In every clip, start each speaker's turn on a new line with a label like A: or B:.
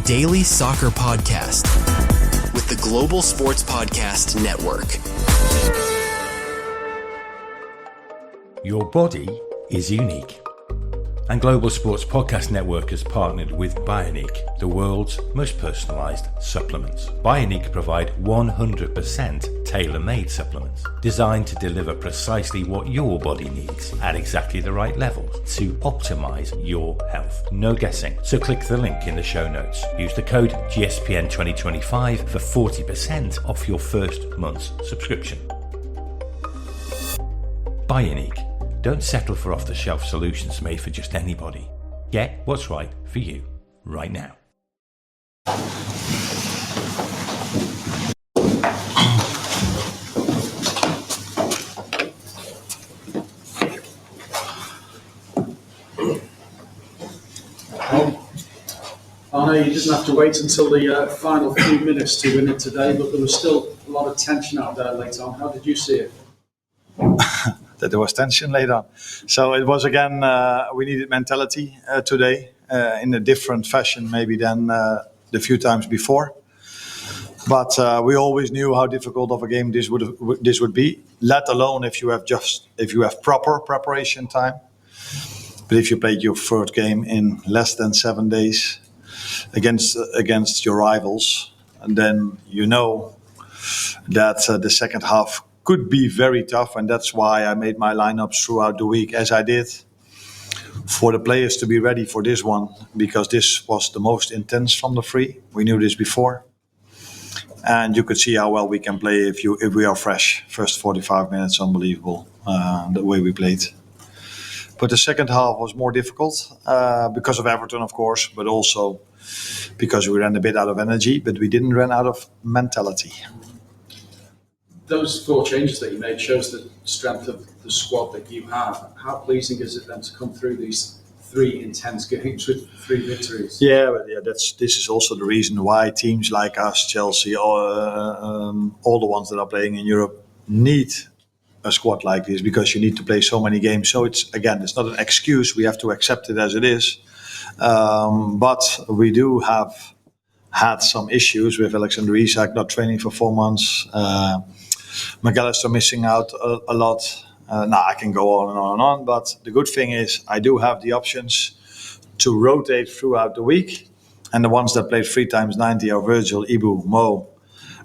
A: daily soccer podcast with the Global Sports Podcast Network.
B: Your body is unique. And Global Sports Podcast Network has partnered with Bioniq, the world's most personalised supplements. Bioniq provide 100% tailor-made supplements designed to deliver precisely what your body needs at exactly the right levels to optimise your health. No guessing. So click the link in the show notes. Use the code GSPN2025 for 40% off your first month's subscription. Bioniq. Don't settle for off-the-shelf solutions made for just anybody. Get what's right for you right now.
C: Arne, you didn't have to wait until the final few minutes to win it today, but there was still a lot of tension out there late on. How did you see it?
D: That there was tension later on. So it was again, we needed mentality today in a different fashion maybe than the few times before. But we always knew how difficult of a game this would be, let alone if you have proper preparation time. But if you played your third game in less than 7 days against your rivals, and then you know that the second half could be very tough, and that's why I made my lineups throughout the week as I did, for the players to be ready for this one, because this was the most intense from the three. We knew this before, and you could see how well we can play if we are fresh. First 45 minutes, unbelievable, the way we played. But the second half was more difficult because of Everton, of course, but also because we ran a bit out of energy, but we didn't run out of mentality.
C: Those 4 changes that you made shows the strength of the squad that you have. How pleasing is it then to come through these 3 intense games with 3 victories?
D: Yeah, this is also the reason why teams like us, Chelsea, all the ones that are playing in Europe need a squad like this, because you need to play so many games. So it's not an excuse. We have to accept it as it is. But we do have had some issues with Alexander Isak not training for 4 months. McAllister missing out a lot. I can go on and on and on, but the good thing is I do have the options to rotate throughout the week, and the ones that played 3 times 90 are Virgil, Ibu, Mo,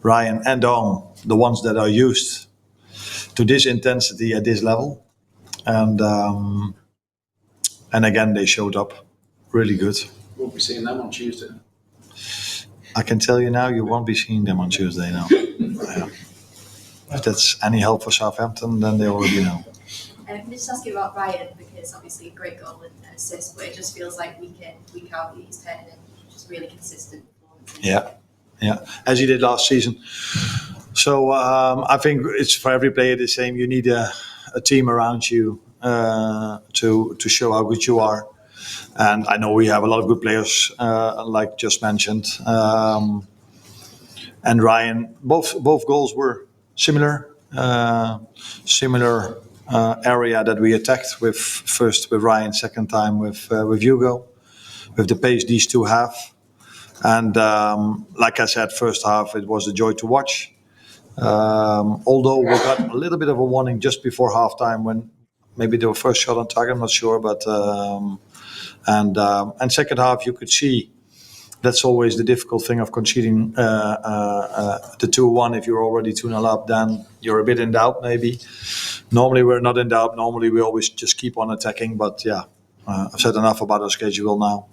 D: Ryan and Dom, the ones that are used to this intensity at this level, and again they showed up really good.
C: We'll be seeing them on Tuesday.
D: I can tell you now, you won't be seeing them on Tuesday now. If that's any help for Southampton, then they already know.
E: Can I just ask you about Ryan, because obviously a great goal and assist, but it just feels like week in, week out, he's turning in just really consistent performances.
D: Yeah, as he did last season. So I think it's for every player the same. You need a team around you to show how good you are. And I know we have a lot of good players, like just mentioned. And Ryan, both goals were similar area that we attacked with, first with Ryan, second time with Hugo, with the pace these two have. And like I said, first half it was a joy to watch. Although we got a little bit of a warning just before halftime when maybe they were first shot on target, I'm not sure, but and second half you could see. That's always the difficult thing of conceding the 2-1. If you're already 2-0 up, then you're a bit in doubt maybe. Normally we're not in doubt. Normally we always just keep on attacking. But yeah, I've said enough about our schedule now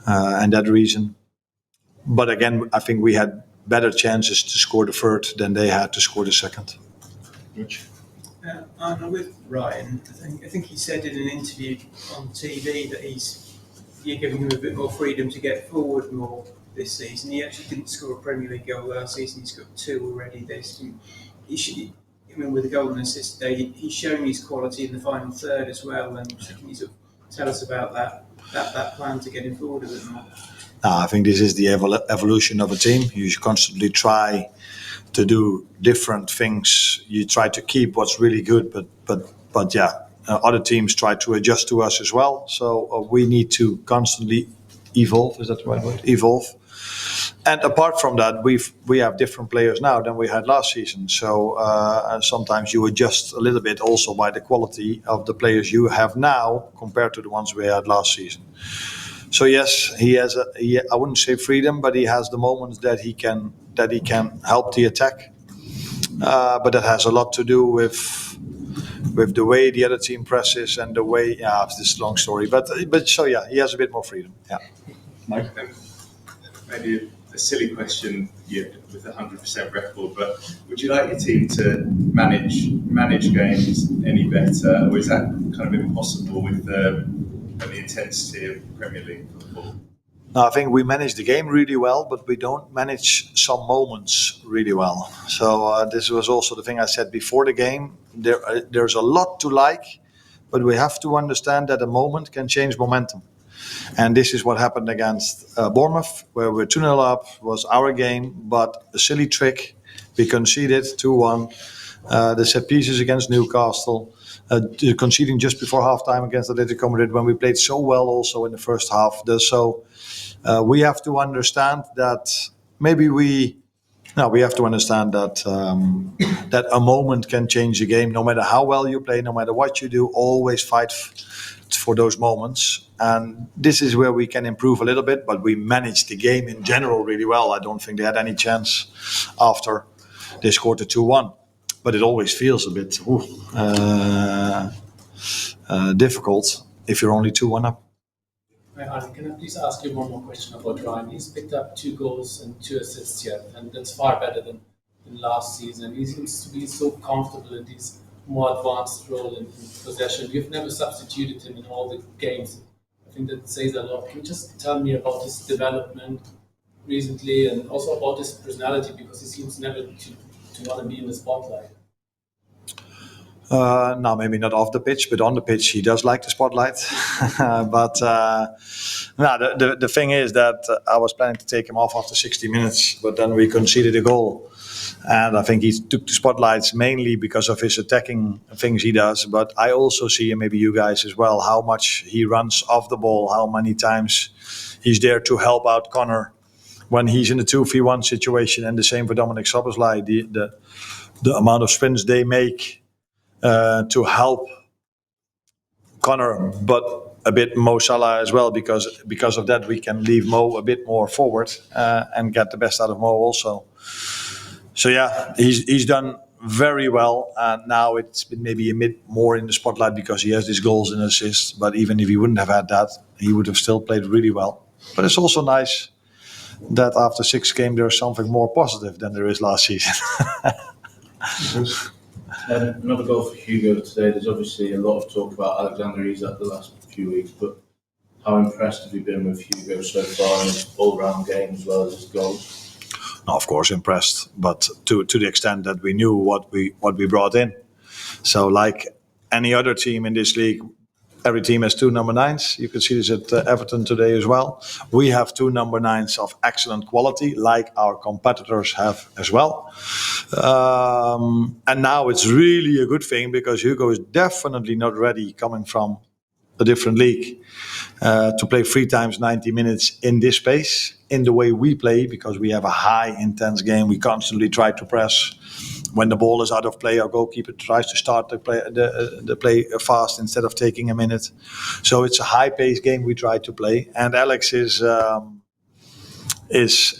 D: and that reason. But again, I think we had better chances to score the third than they had to score the second.
F: I'm with Ryan. I think he said in an interview on TV that you're giving him a bit more freedom to get forward more this season. He actually didn't score a Premier League goal last season. He's got 2 already this. With a goal and assist today, he's showing his quality in the final third as well. And can you sort of tell us about that plan to get him forward a bit more?
D: I think this is the evolution of a team. You should constantly try to do different things. You try to keep what's really good, but yeah. Other teams try to adjust to us as well. So we need to constantly evolve. Is that the right word? Evolve. And apart from that, we have different players now than we had last season. So sometimes you adjust a little bit also by the quality of the players you have now compared to the ones we had last season. So yes, he has I wouldn't say freedom, but he has the moments that he can help the attack. But that has a lot to do with the way the other team presses and the way. Yeah, this is a long story, but so yeah, he has a bit more freedom. Yeah.
C: Mike?
G: Maybe a silly question with a 100% record, but would you like your team to manage games any better, or is that kind of impossible with the intensity of Premier League football?
D: No, I think we manage the game really well, but we don't manage some moments really well. So this was also the thing I said before the game. There's a lot to like, but we have to understand that a moment can change momentum. And this is what happened against Bournemouth, where we're 2-0 up, was our game, but a silly trick. We conceded 2-1. The set pieces against Newcastle, conceding just before halftime against Atletico Madrid when we played so well also in the first half. So we have to understand that we have to understand that that a moment can change the game. No matter how well you play, no matter what you do, always fight for those moments. And this is where we can improve a little bit, but we managed the game in general really well. I don't think they had any chance after they scored the 2-1. But it always feels a bit difficult if you're only 2-1 up.
H: Arne, can I please ask you one more question about Ryan? He's picked up 2 goals and 2 assists here, and that's far better than last season. He seems to be so comfortable in this more advanced role in possession. You've never substituted him in all the games. I think that says a lot. Can you just tell me about his development recently and also about his personality, because he seems never to want to be in the spotlight?
D: No, maybe not off the pitch, but on the pitch he does like the spotlight. But the thing is that I was planning to take him off after 60 minutes, but then we conceded a goal. And I think he took the spotlights mainly because of his attacking things he does. But I also see, and maybe you guys as well, how much he runs off the ball, how many times he's there to help out Connor when he's in a 2v1 situation. And the same for Dominic Szoboszlai, the amount of sprints they make to help Connor, but a bit Mo Salah as well, because of that we can leave Mo a bit more forward and get the best out of Mo also. So yeah, he's done very well, and now it's been maybe a bit more in the spotlight because he has these goals and assists. But even if he wouldn't have had that, he would have still played really well. But it's also nice that after 6 games there's something more positive than there is last season.
I: Another goal for Hugo today. There's obviously a lot of talk about Alexander Isak the last few weeks, but how impressed have you been with Hugo so far in his all-round game as well as his goals?
D: Of course, impressed, but to the extent that we knew what we brought in. So, like any other team in this league, every team has 2 number 9s. You can see this at Everton today as well. We have 2 number 9s of excellent quality, like our competitors have as well. And now it's really a good thing because Hugo is definitely not ready coming from a different league to play 3 times 90 minutes in this space, in the way we play, because we have a high intense game. We constantly try to press. When the ball is out of play, our goalkeeper tries to start the play fast instead of taking a minute. So it's a high-paced game we try to play. And Alex is,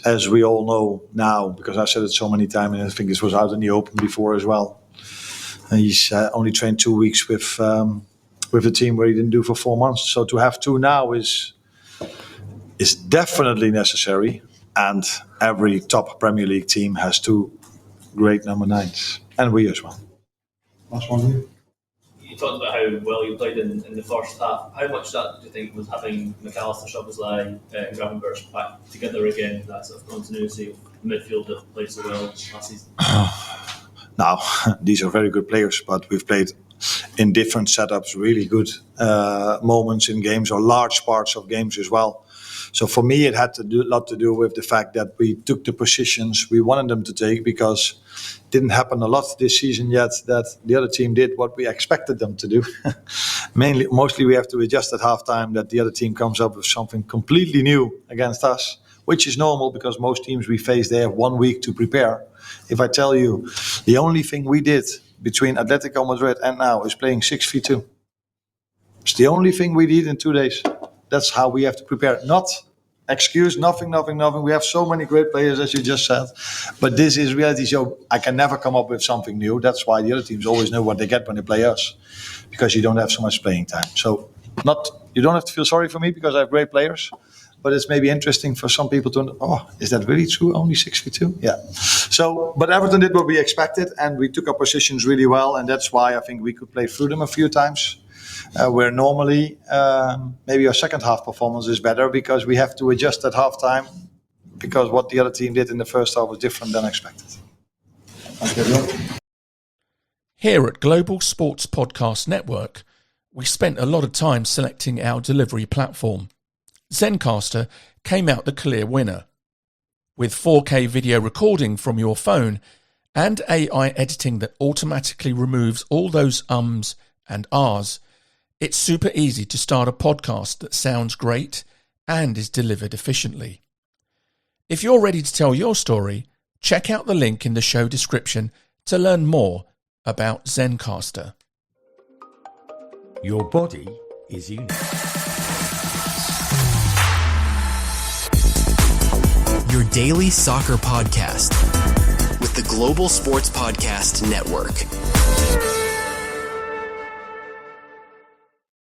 D: as we all know now, because I've said it so many times, and I think this was out in the open before as well. And he's only trained 2 weeks with a team where he didn't do for 4 months. So to have 2 now is definitely necessary. And every top Premier League team has 2 great number 9s, and we as well.
C: Last one here.
J: You talked about how well you played in the first half. How much of that do you think was having McAllister, Szoboszlai, Gravenberch back together again, that sort of continuity of midfield that played so well last season?
D: Now, these are very good players, but we've played in different setups, really good moments in games or large parts of games as well. So for me, it had a lot to do with the fact that we took the positions we wanted them to take, because it didn't happen a lot this season yet that the other team did what we expected them to do. Mostly we have to adjust at halftime that the other team comes up with something completely new against us, which is normal because most teams we face, they have 1 week to prepare. If I tell you the only thing we did between Atletico Madrid and now is playing 6v2. It's the only thing we did in 2 days. That's how we have to prepare. Not excuse, nothing. We have so many great players, as you just said. But this is reality. So I can never come up with something new. That's why the other teams always know what they get when they play us, because you don't have so much playing time. So you don't have to feel sorry for me because I have great players. But it's maybe interesting for some people to is that really true? Only 6v2? Yeah. So, but Everton did what we expected, and we took our positions really well, and that's why I think we could play through them a few times. Where normally maybe our second half performance is better because we have to adjust at half time because what the other team did in the first half was different than expected.
B: Here at Global Sports Podcast Network, we spent a lot of time selecting our delivery platform. Zencastr came out the clear winner. With 4K video recording from your phone and AI editing that automatically removes all those ums and ahs, it's super easy to start a podcast that sounds great and is delivered efficiently. If you're ready to tell your story, check out the link in the show description to learn more about Zencastr.
K: Your body is unique.
A: Your daily soccer podcast with the Global Sports Podcast Network.